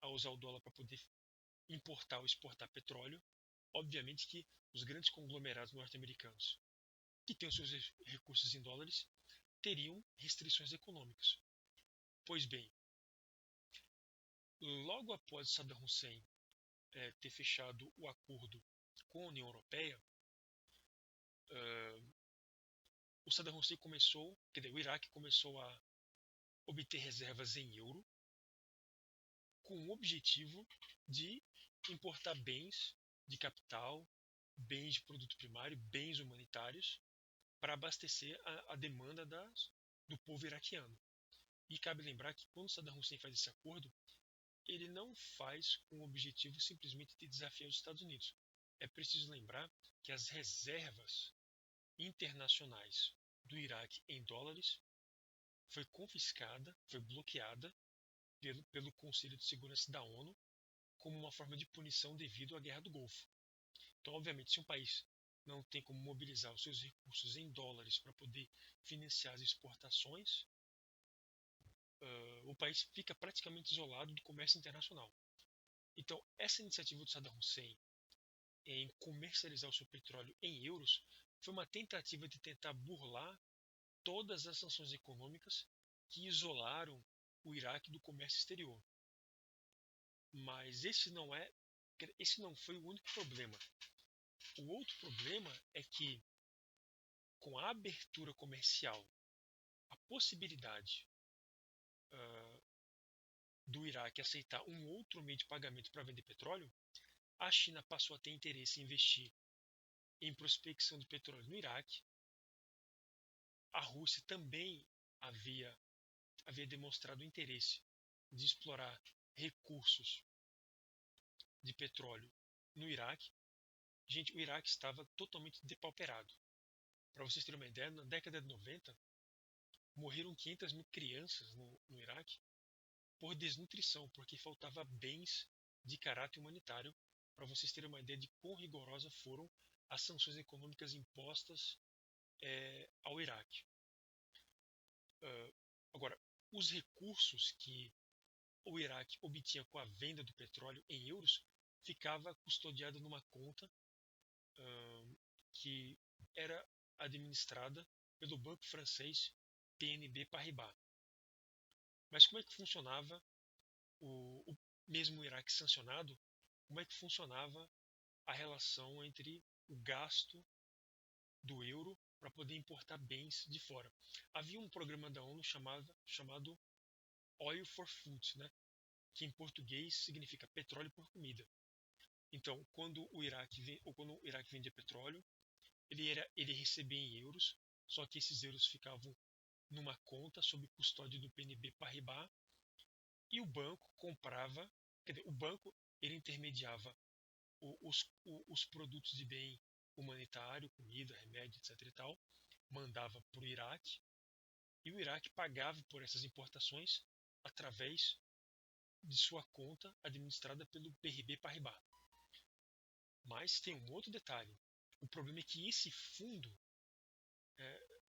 a usar o dólar para poder importar ou exportar petróleo, obviamente que os grandes conglomerados norte-americanos, que têm os seus recursos em dólares, teriam restrições econômicas. Pois bem, logo após Saddam Hussein ter fechado o acordo com a União Europeia, o Saddam Hussein começou, quer dizer, o Iraque começou a obter reservas em euro, com o objetivo de importar bens de capital, bens de produto primário, bens humanitários, para abastecer a demanda do povo iraquiano. E cabe lembrar que quando Saddam Hussein faz esse acordo, ele não faz com o objetivo simplesmente de desafiar os Estados Unidos. É preciso lembrar que as reservas internacionais do Iraque em dólares foi confiscada, foi bloqueada pelo Conselho de Segurança da ONU como uma forma de punição devido à Guerra do Golfo. Então, obviamente, se um país não tem como mobilizar os seus recursos em dólares para poder financiar as exportações, o país fica praticamente isolado do comércio internacional. Então, essa iniciativa do Saddam Hussein em comercializar o seu petróleo em euros foi uma tentativa de tentar burlar todas as sanções econômicas que isolaram o Iraque do comércio exterior. Mas esse não foi o único problema. O outro problema é que, com a abertura comercial, a possibilidade do Iraque aceitar um outro meio de pagamento para vender petróleo, a China passou a ter interesse em investir em prospecção de petróleo no Iraque. A Rússia também havia demonstrado interesse de explorar recursos de petróleo no Iraque. Gente, o Iraque estava totalmente depauperado. Para vocês terem uma ideia, na década de 90, morreram 500 mil crianças no Iraque por desnutrição, porque faltava bens de caráter humanitário. Para vocês terem uma ideia de quão rigorosas foram as sanções econômicas impostas ao Iraque. Agora, os recursos que o Iraque obtinha com a venda do petróleo em euros ficava custodiado numa conta que era administrada pelo banco francês BNP Paribas. Mas como é que funcionava mesmo o Iraque sancionado? Como é que funcionava a relação entre o gasto do euro para poder importar bens de fora? Havia um programa da ONU chamado Oil for Food, né? Que em português significa petróleo por comida. Então, quando o Iraque vendia petróleo, ele recebia em euros, só que esses euros ficavam numa conta sob custódia do BNP Paribas, e o banco comprava, quer dizer, o banco ele intermediava os produtos de bem humanitário, comida, remédio, etc. e tal, mandava para o Iraque, e o Iraque pagava por essas importações através de sua conta administrada pelo BNP Paribas. Mas tem um outro detalhe. O problema é que esse fundo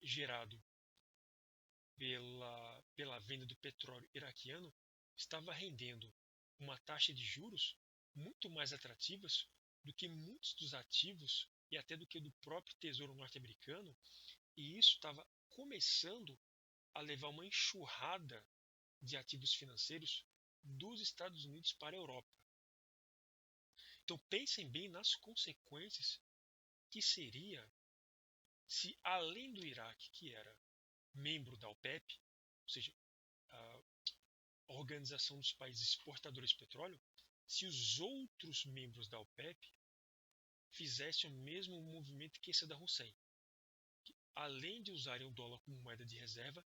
gerado pela venda do petróleo iraquiano estava rendendo uma taxa de juros muito mais atrativas do que muitos dos ativos e até do que do próprio Tesouro norte-americano, e isso estava começando a levar uma enxurrada de ativos financeiros dos Estados Unidos para a Europa. Então pensem bem nas consequências que seria se, além do Iraque, que era membro da OPEP, ou seja, a Organização dos Países Exportadores de Petróleo, se os outros membros da OPEP fizessem o mesmo movimento que Saddam Hussein. Que, além de usarem o dólar como moeda de reserva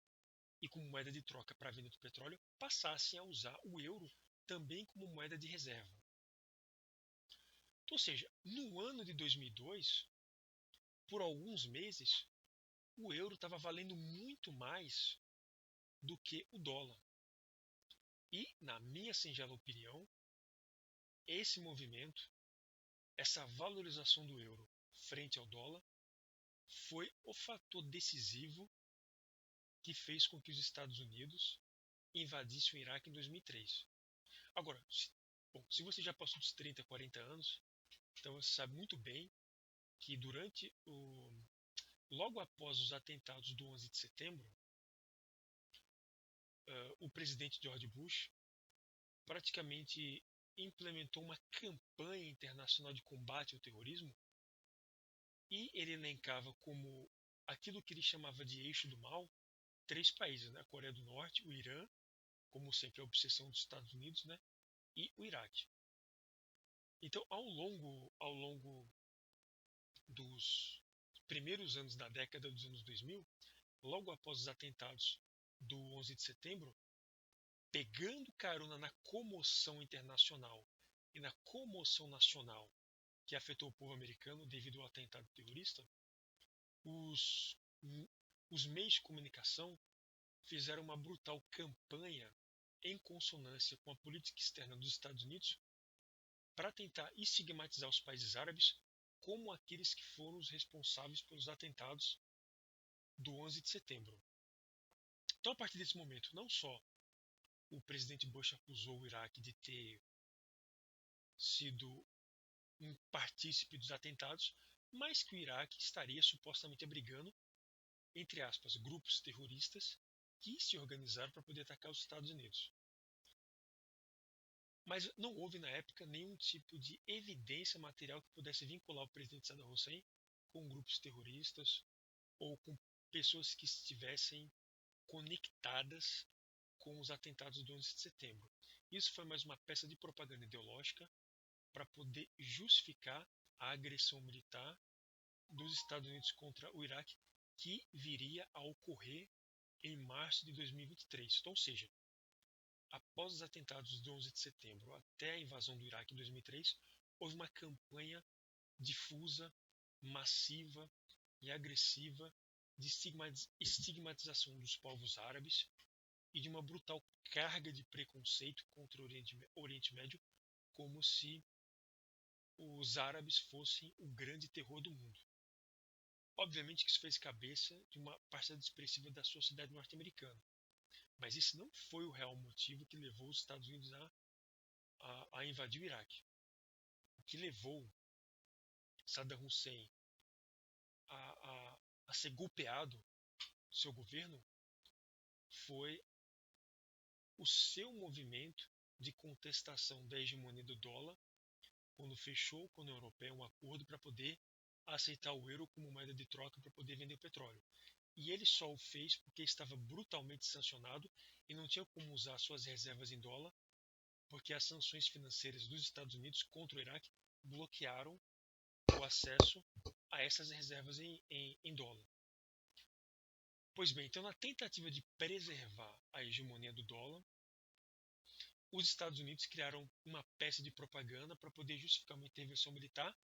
e como moeda de troca para a venda do petróleo, passassem a usar o euro também como moeda de reserva. Ou seja, no ano de 2002, por alguns meses, o euro estava valendo muito mais do que o dólar. E, na minha singela opinião, esse movimento, essa valorização do euro frente ao dólar, foi o fator decisivo que fez com que os Estados Unidos invadissem o Iraque em 2003. Agora, se você já passou dos 30, 40 anos, então você sabe muito bem que logo após os atentados do 11 de setembro, o presidente George Bush praticamente implementou uma campanha internacional de combate ao terrorismo e ele elencava como aquilo que ele chamava de eixo do mal 3 países, né? A Coreia do Norte, o Irã, como sempre a obsessão dos Estados Unidos, né? E o Iraque. Então, ao longo dos primeiros anos da década dos anos 2000, logo após os atentados do 11 de setembro, pegando carona na comoção internacional e na comoção nacional que afetou o povo americano devido ao atentado terrorista, os, os meios de comunicação fizeram uma brutal campanha em consonância com a política externa dos Estados Unidos para tentar estigmatizar os países árabes como aqueles que foram os responsáveis pelos atentados do 11 de setembro. Então, a partir desse momento, não só o presidente Bush acusou o Iraque de ter sido um partícipe dos atentados, mas que o Iraque estaria supostamente abrigando, entre aspas, grupos terroristas que se organizaram para poder atacar os Estados Unidos. Mas não houve na época nenhum tipo de evidência material que pudesse vincular o presidente Saddam Hussein com grupos terroristas ou com pessoas que estivessem conectadas com os atentados do 11 de setembro. Isso foi mais uma peça de propaganda ideológica para poder justificar a agressão militar dos Estados Unidos contra o Iraque que viria a ocorrer em março de 2023. Então, ou seja, após os atentados do 11 de setembro até a invasão do Iraque em 2003, houve uma campanha difusa, massiva e agressiva de estigmatização dos povos árabes e de uma brutal carga de preconceito contra o Oriente Médio, como se os árabes fossem o grande terror do mundo. Obviamente que isso fez cabeça de uma parcela expressiva da sociedade norte-americana, mas esse não foi o real motivo que levou os Estados Unidos a invadir o Iraque. O que levou Saddam Hussein a ser golpeado, seu governo, foi o seu movimento de contestação da hegemonia do dólar, quando fechou com a União Europeia um acordo para poder aceitar o euro como moeda de troca para poder vender o petróleo. E ele só o fez porque estava brutalmente sancionado e não tinha como usar suas reservas em dólar, porque as sanções financeiras dos Estados Unidos contra o Iraque bloquearam o acesso a essas reservas em dólar. Pois bem, então na tentativa de preservar a hegemonia do dólar, os Estados Unidos criaram uma peça de propaganda para poder justificar uma intervenção militar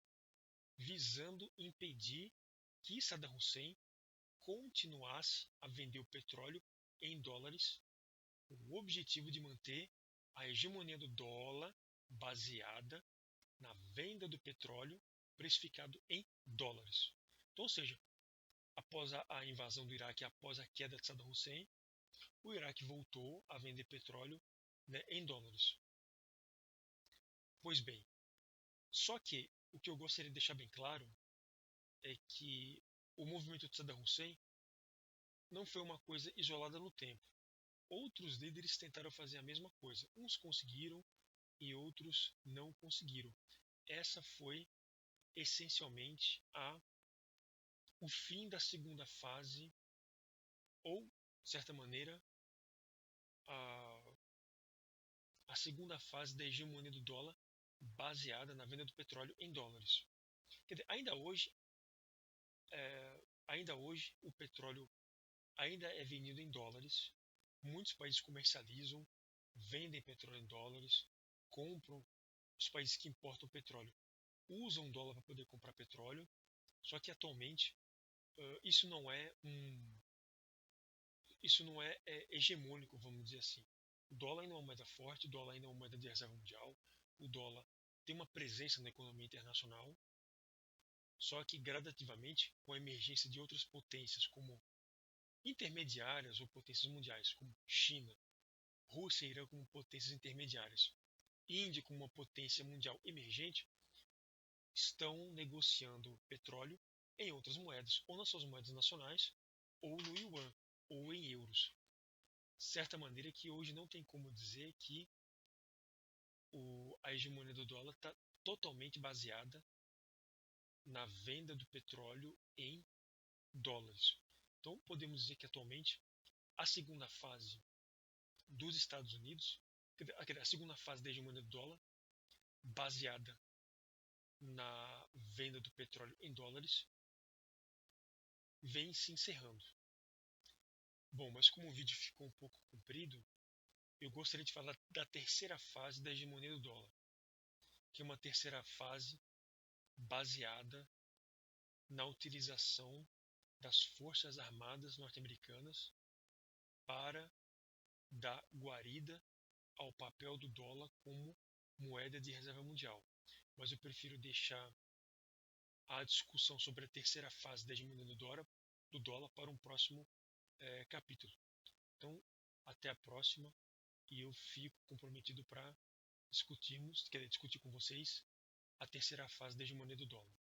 visando impedir que Saddam Hussein continuasse a vender o petróleo em dólares, com o objetivo de manter a hegemonia do dólar baseada na venda do petróleo precificado em dólares. Então, ou seja, após a invasão do Iraque, após a queda de Saddam Hussein, o Iraque voltou a vender petróleo, né, em dólares. Pois bem, só que o que eu gostaria de deixar bem claro é que o movimento de Saddam Hussein não foi uma coisa isolada no tempo. Outros líderes tentaram fazer a mesma coisa. Uns conseguiram e outros não conseguiram. Essa foi essencialmente o fim da segunda fase, ou, de certa maneira, a, a segunda fase da hegemonia do dólar baseada na venda do petróleo em dólares. Quer dizer, ainda hoje o petróleo ainda é vendido em dólares. Muitos países comercializam, vendem petróleo em dólares, compram. Os países que importam petróleo usam dólar para poder comprar petróleo. Só que atualmente isso não é hegemônico, vamos dizer assim. O dólar ainda é uma moeda forte, o dólar ainda é uma moeda de reserva mundial, o dólar tem uma presença na economia internacional, só que gradativamente, com a emergência de outras potências como intermediárias ou potências mundiais, como China, Rússia e Irã como potências intermediárias, Índia como uma potência mundial emergente, estão negociando petróleo em outras moedas, ou nas suas moedas nacionais, ou no yuan, ou em euros. De certa maneira que hoje não tem como dizer que a hegemonia do dólar está totalmente baseada na venda do petróleo em dólares. Então podemos dizer que atualmente a segunda fase dos Estados Unidos, a segunda fase da hegemonia do dólar, baseada na venda do petróleo em dólares, vem se encerrando. Bom, mas como o vídeo ficou um pouco comprido, eu gostaria de falar da terceira fase da hegemonia do dólar, que é uma terceira fase baseada na utilização das Forças Armadas norte-americanas para dar guarida ao papel do dólar como moeda de reserva mundial. Mas eu prefiro deixar a discussão sobre a terceira fase da hegemonia do dólar para um próximo capítulo. Então, até a próxima e eu fico comprometido para discutir com vocês a terceira fase da hegemonia do dólar.